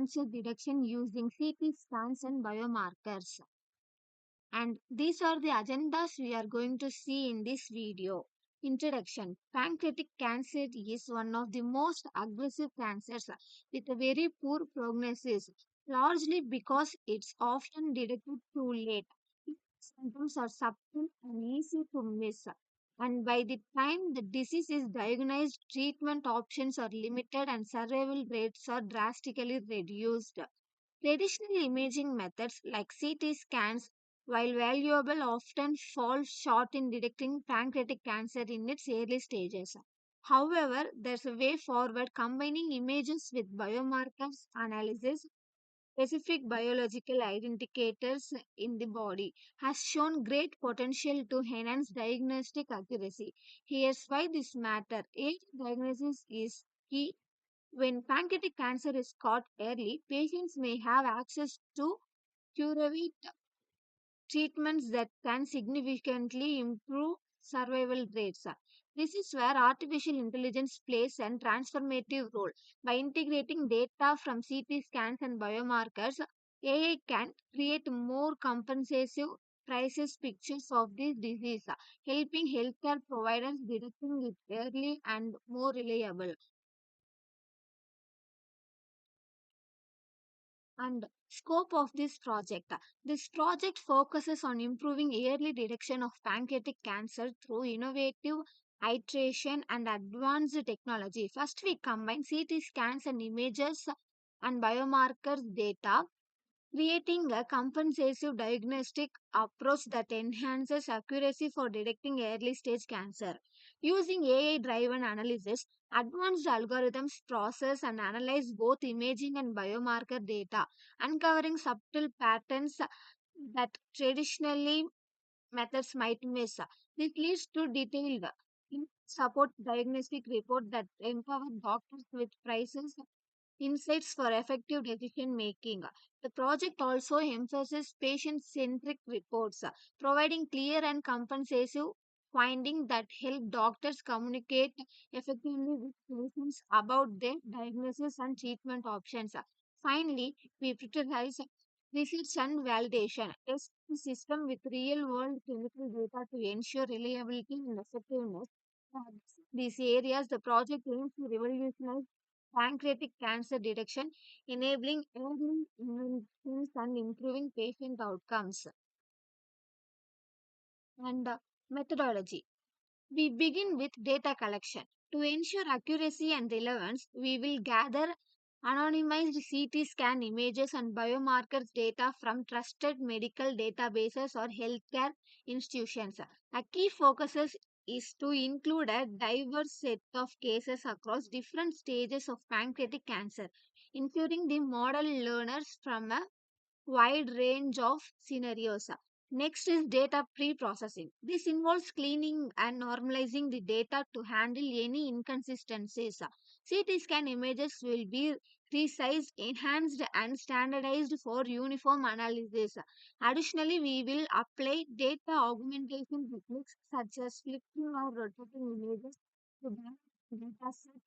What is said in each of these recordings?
cancer detection using CT scans and biomarkers. And these are the agendas we are going to see in this video. Introduction. Pancreatic cancer is one of the most aggressive cancers with a very poor prognosis, largely because it's often detected too late. Symptoms are subtle and easy to miss. And by the time the disease is diagnosed, treatment options are limited and survival rates are drastically reduced. Traditional imaging methods like CT scans, while valuable, often fall short in detecting pancreatic cancer in its early stages. However, there's a way forward combining images with biomarkers analysis. Specific biological identifiers in the body has shown great potential to enhance diagnostic accuracy. Here's why this matters. Early diagnosis is key. When pancreatic cancer is caught early, patients may have access to curative treatments that can significantly improve survival rates. This is where artificial intelligence plays a transformative role. By integrating data from CT scans and biomarkers, AI can create more comprehensive crisis pictures of this disease, helping healthcare providers detecting it early and more reliable. And scope of this project. This project focuses on improving early detection of pancreatic cancer through innovative iteration and advanced technology. First, we combine CT scans and images and biomarkers data, creating a comprehensive diagnostic approach that enhances accuracy for detecting early stage cancer. Using AI driven analysis, advanced algorithms process and analyze both imaging and biomarker data, uncovering subtle patterns that traditionally methods might miss. This leads to detailed support diagnostic report that empower doctors with prices insights for effective decision making. The project also emphasizes patient centric reports, providing clear and comprehensive findings that help doctors communicate effectively with patients about their diagnosis and treatment options. Finally, we prioritize research and validation. Test the system with real world clinical data to ensure reliability and effectiveness. In these areas, the project aims to revolutionize pancreatic cancer detection, enabling early interventions and improving patient outcomes. And methodology. We begin with data collection. To ensure accuracy and relevance, we will gather anonymized CT scan images and biomarkers data from trusted medical databases or healthcare institutions. A key focus is to include a diverse set of cases across different stages of pancreatic cancer, ensuring the model learners from a wide range of scenarios. Next is data pre-processing. This involves cleaning and normalizing the data to handle any inconsistencies. CT scan images will be resized, enhanced, and standardized for uniform analysis. Additionally, we will apply data augmentation techniques such as flipping or rotating images to balance the data set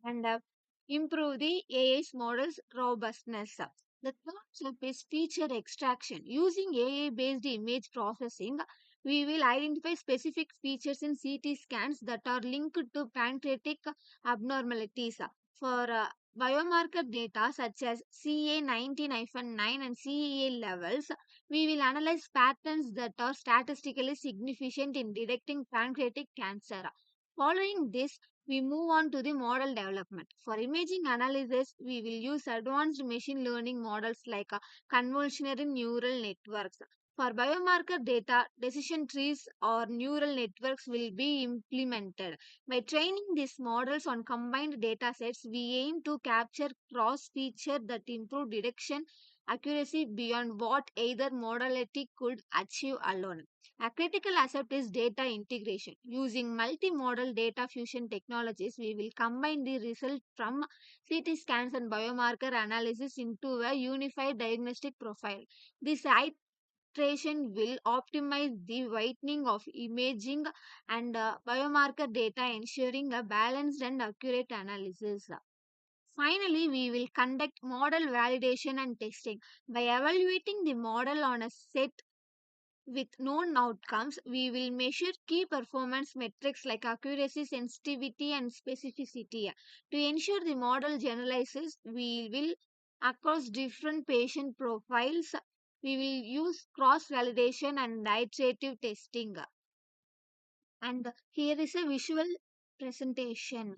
and improve the AI's model's robustness. The third step is feature extraction. Using AI based image processing, we will identify specific features in CT scans that are linked to pancreatic abnormalities. For biomarker data such as CA19-9 and CEA levels, we will analyze patterns that are statistically significant in detecting pancreatic cancer. Following this, we move on to the model development. For imaging analysis, we will use advanced machine learning models like convolutional neural networks. For biomarker data, decision trees or neural networks will be implemented. By training these models on combined data sets, we aim to capture cross feature that improve detection accuracy beyond what either modality could achieve alone. A critical aspect is data integration. Using multimodal data fusion technologies, we will combine the results from CT scans and biomarker analysis into a unified diagnostic profile. This iteration will optimize the whitening of imaging and biomarker data, ensuring a balanced and accurate analysis. Finally, we will conduct model validation and testing. By evaluating the model on a set with known outcomes, we will measure key performance metrics like accuracy, sensitivity, and specificity. To ensure the model generalizes, we will, across different patient profiles, we will use cross validation and iterative testing. And here is a visual presentation.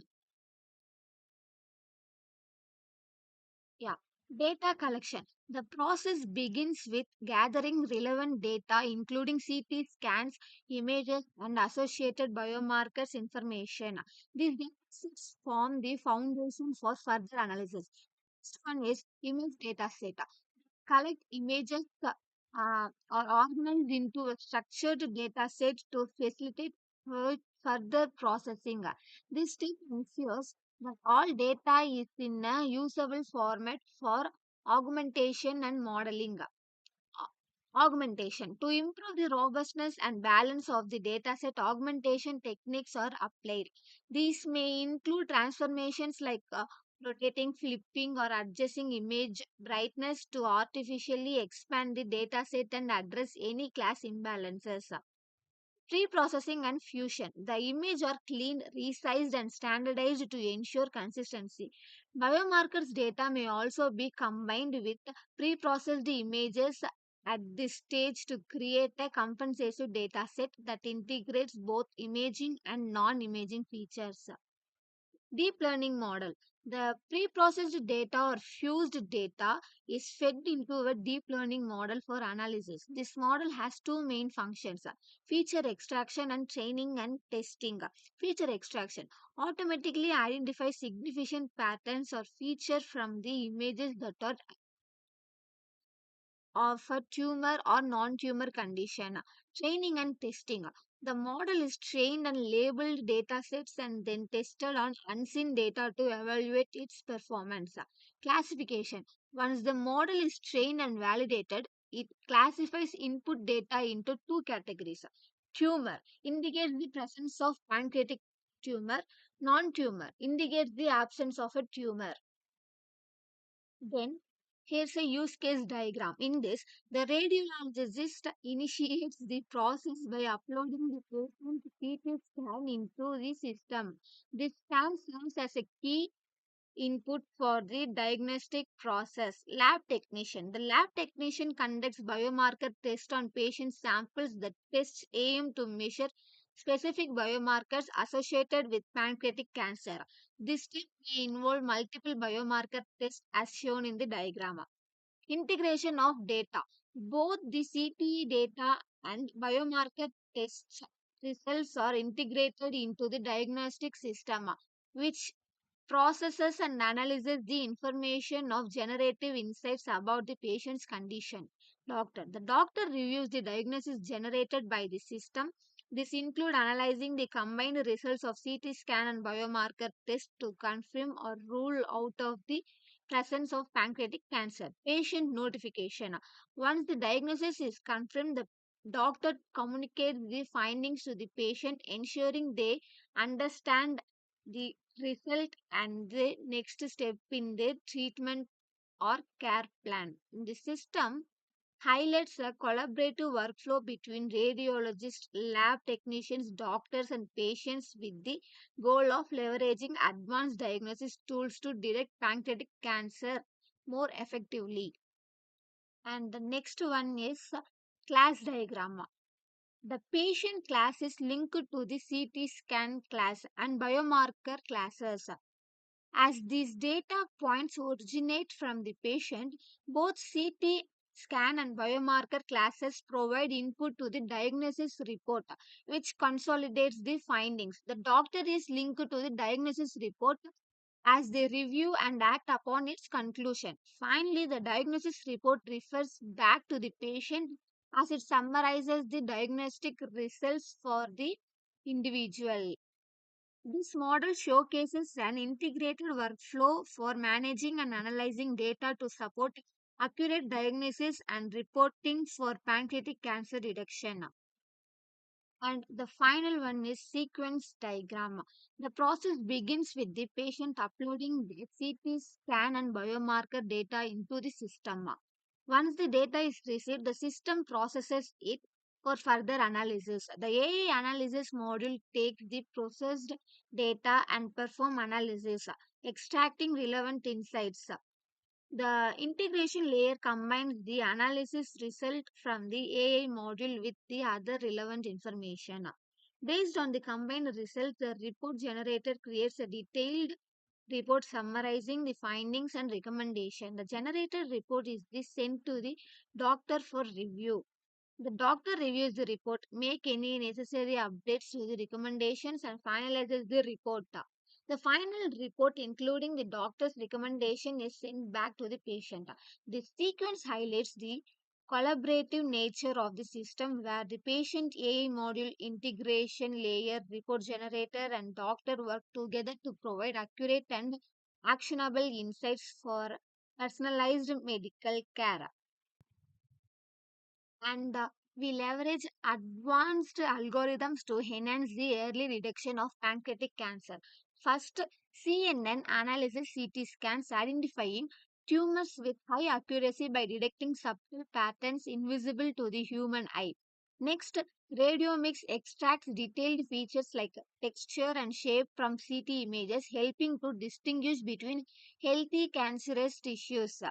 Yeah. Data collection. The process begins with gathering relevant data, including CT scans, images, and associated biomarkers information. These datasets form the foundation for further analysis. Next one is image data set. Collect images are organized into a structured data set to facilitate further processing. This step ensures that all data is in a usable format for augmentation and modeling. Augmentation. To improve the robustness and balance of the dataset, augmentation techniques are applied. These may include transformations like rotating, flipping, or adjusting image brightness to artificially expand the dataset and address any class imbalances. Pre-processing and fusion. The image are cleaned, resized, and standardized to ensure consistency. Biomarkers data may also be combined with pre-processed images at this stage to create a comprehensive dataset that integrates both imaging and non-imaging features. Deep learning model. The pre-processed data or fused data is fed into a deep learning model for analysis. This model has two main functions: feature extraction and training and testing. Feature extraction automatically identifies significant patterns or features from the images that are of a tumor or non-tumor condition. Training and testing. The model is trained on labeled data sets and then tested on unseen data to evaluate its performance. Classification. Once the model is trained and validated, it classifies input data into two categories. Tumor indicates the presence of pancreatic tumor. Non-tumor indicates the absence of a tumor. Then here's a use case diagram. In this, the radiologist initiates the process by uploading the patient CT scan into the system. This scan serves as a key input for the diagnostic process. Lab technician. The lab technician conducts biomarker tests on patient samples. The tests aim to measure specific biomarkers associated with pancreatic cancer. This step may involve multiple biomarker tests as shown in the diagram. Integration of data. Both the CTE data and biomarker tests results are integrated into the diagnostic system, which processes and analyzes the information of generative insights about the patient's condition. Doctor. The doctor reviews the diagnosis generated by the system. This include analyzing the combined results of CT scan and biomarker test to confirm or rule out of the presence of pancreatic cancer. Patient notification. Once the diagnosis is confirmed, the doctor communicates the findings to the patient, ensuring they understand the result and the next step in their treatment or care plan. The system highlights a collaborative workflow between radiologists, lab technicians, doctors, and patients with the goal of leveraging advanced diagnosis tools to detect pancreatic cancer more effectively. And the next one is class diagram. The patient class is linked to the CT scan class and biomarker classes. As these data points originate from the patient, both CT scan and biomarker classes provide input to the diagnosis report, which consolidates the findings. The doctor is linked to the diagnosis report as they review and act upon its conclusion. Finally, the diagnosis report refers back to the patient as it summarizes the diagnostic results for the individual. This model showcases an integrated workflow for managing and analyzing data to support accurate diagnosis and reporting for pancreatic cancer detection. And the final one is sequence diagram. The process begins with the patient uploading the CT scan and biomarker data into the system. Once the data is received, the system processes it for further analysis. The AI analysis module takes the processed data and perform analysis, extracting relevant insights. The integration layer combines the analysis result from the AI module with the other relevant information. Based on the combined result, the report generator creates a detailed report summarizing the findings and recommendation. The generated report is then sent to the doctor for review. The doctor reviews the report, make any necessary updates to the recommendations and finalizes the report. The final report, including the doctor's recommendation, is sent back to the patient. This sequence highlights the collaborative nature of the system where the patient AI module integration layer, report generator, and doctor work together to provide accurate and actionable insights for personalized medical care. And we leverage advanced algorithms to enhance the early detection of pancreatic cancer. First, CNN analyzes CT scans identifying tumors with high accuracy by detecting subtle patterns invisible to the human eye. Next, radiomics extracts detailed features like texture and shape from CT images, helping to distinguish between healthy cancerous tissues.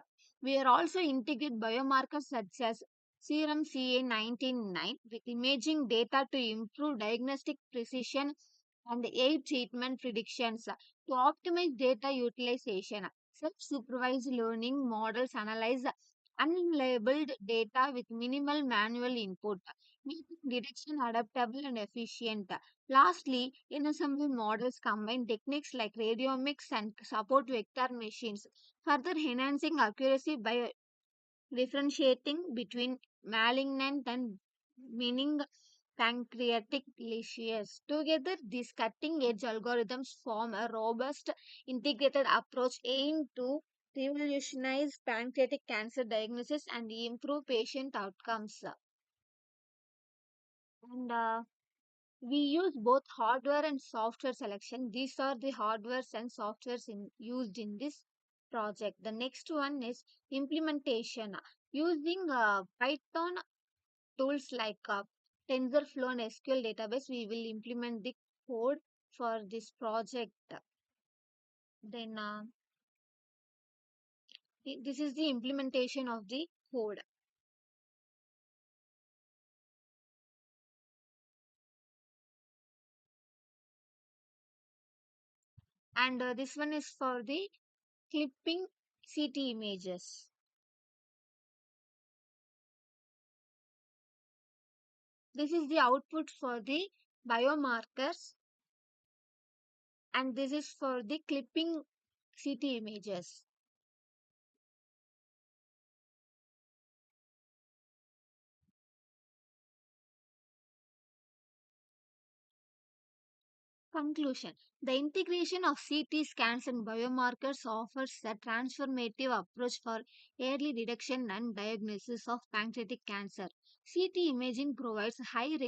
We are also integrate biomarkers such as serum CA 19-9 with imaging data to improve diagnostic precision and aid treatment predictions to optimize data utilization. Self-supervised learning models analyze unlabeled data with minimal manual input, making detection adaptable and efficient. Lastly, in-assembly models combine techniques like radiomics and support vector machines, further enhancing accuracy by differentiating between malignant and benign pancreatic lesions. Together, these cutting edge algorithms form a robust, integrated approach aimed to revolutionize pancreatic cancer diagnosis and improve patient outcomes. And we use both hardware and software selection. These are the hardwares and softwares used in this project. The next one is implementation. Using Python tools like TensorFlow and SQL database, we will implement the code for this project. Then this is the implementation of the code. And this one is for the clipping CT images. This is the output for the biomarkers, and this is for the clipping CT images. Conclusion. The integration of CT scans and biomarkers offers a transformative approach for early detection and diagnosis of pancreatic cancer. CT imaging provides high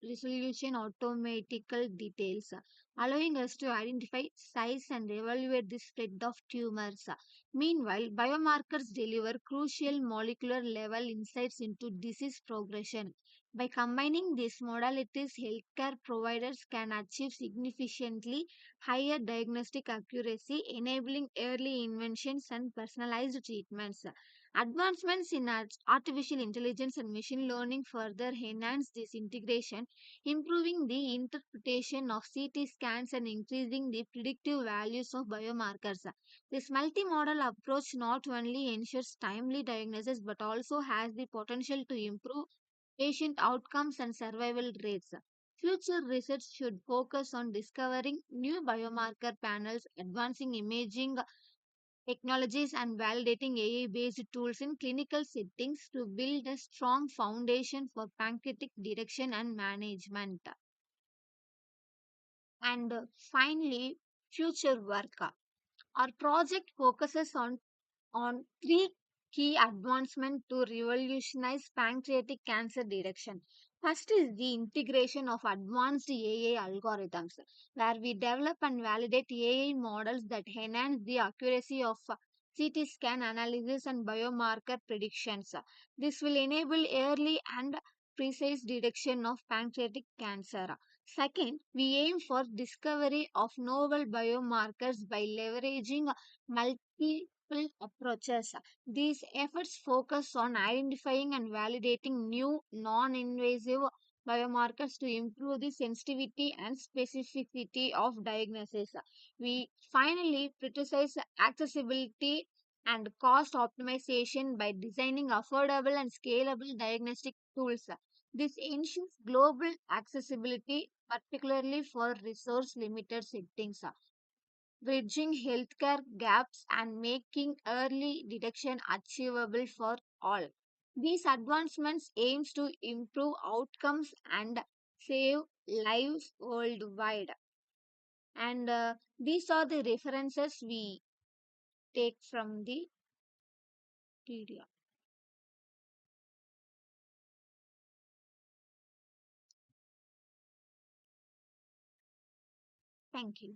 resolution automatical details, allowing us to identify size and evaluate the spread of tumors. Meanwhile, biomarkers deliver crucial molecular level insights into disease progression. By combining these modalities, healthcare providers can achieve significantly higher diagnostic accuracy, enabling early inventions and personalized treatments. Advancements in artificial intelligence and machine learning further enhance this integration, improving the interpretation of CT scans and increasing the predictive values of biomarkers. This multimodal approach not only ensures timely diagnosis but also has the potential to improve patient outcomes and survival rates. Future research should focus on discovering new biomarker panels, advancing imaging technologies, and validating AI based tools in clinical settings to build a strong foundation for pancreatic detection and management. And finally, future work. Our project focuses on three key advancements to revolutionize pancreatic cancer detection. First is the integration of advanced AI algorithms, where we develop and validate AI models that enhance the accuracy of CT scan analysis and biomarker predictions. This will enable early and precise detection of pancreatic cancer. Second, we aim for discovery of novel biomarkers by leveraging multiple approaches. These efforts focus on identifying and validating new non invasive biomarkers to improve the sensitivity and specificity of diagnosis. We finally prioritize accessibility and cost optimization by designing affordable and scalable diagnostic tools. This ensures global accessibility, particularly for resource limited settings, bridging healthcare gaps and making early detection achievable for all. These advancements aims to improve outcomes and save lives worldwide. And these are the references we take from the PDF. Thank you.